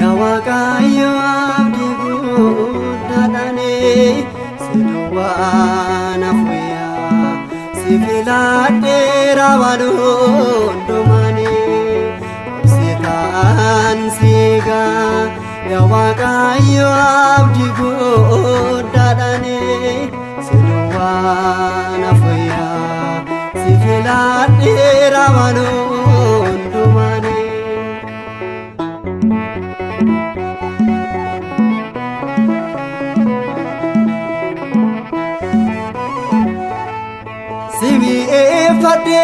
Ya Waaqayyo abdii guddaadhaani siduwwaan afuyyaa si filadheera waan hundumaani obsitaan siigaa ya Waaqayyo abdii guddaadhaani siduwwaan afuyyaa si filadheera waan hundumaani.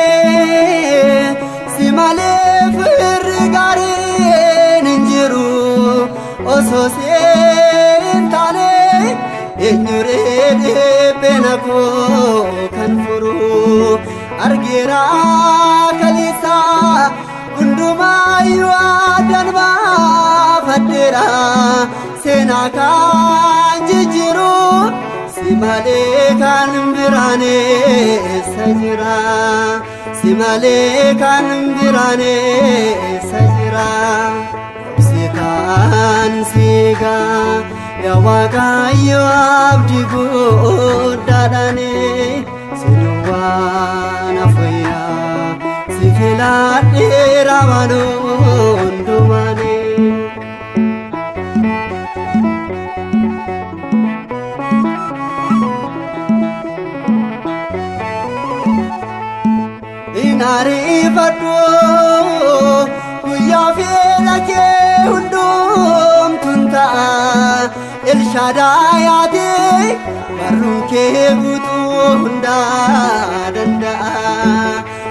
Fadee si malee firri gaariin hin jiru osoo siin taane eenyuree dhibbina koo kan furu argeera kaleessa hundumaayyuu addaan baafadheera seenaa kan jijjiiru. Si malee kan biraan eessa jira si malee kan biraan eessa jira obsitaan siigaa ya Waaqayyo abdii guddaadhaani siduwwaan afuyyaa si filadheera waan hundumaani. Inaarifadhu guyyaa fedha kee hundumtuun ta'a Elshaadaay ati barruun kee guutuu hundaa danda'a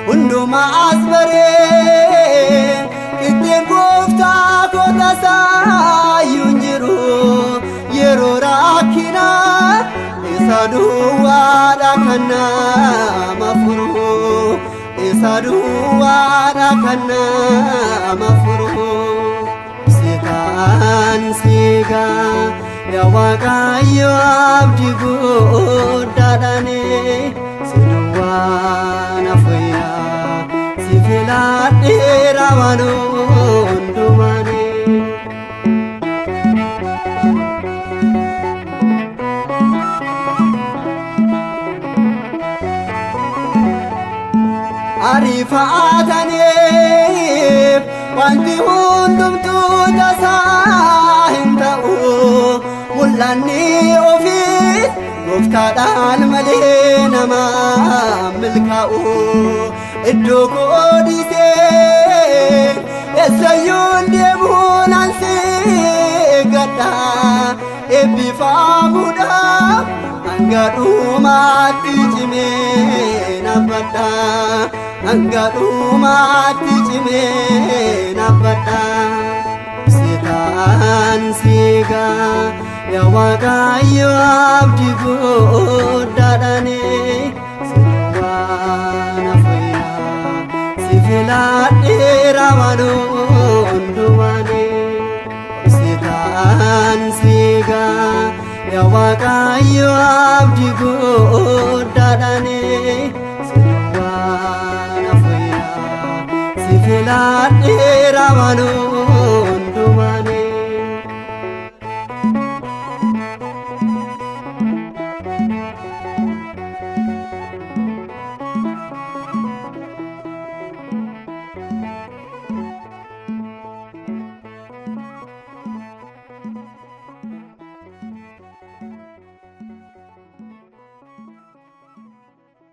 hundumaas baree qixxeen gooftaa koo tasaayyuu hin jiru yeroo rakkinaa isa duwwaadha kan nama furu. Saduwaadha kan nama furu obsitaan siigaa ya Waaqayyo abdii guddaadhaani siduwwaan afuyyaa si filadheera waan hundumaani. Ariifataniif wanti hundumtuu tasaa hin ta'u mul'anni ofii gooftaadhaan malee nama milkaa'u iddoo koo dhiisee eessayyuun deemuun ansi gadha eebbifamuudhaaf hanga dhumaatti cimee nabbadha. Hanga dhumaatti cimee nabbadha obsitaan siigaa ya Waaqayyo abdii guddaadhaani siduwwaan afuyyaa si filadheera waan hundumaani obsitaan siigaa ya Waaqayyo abdii guddaadhaani filadheera waan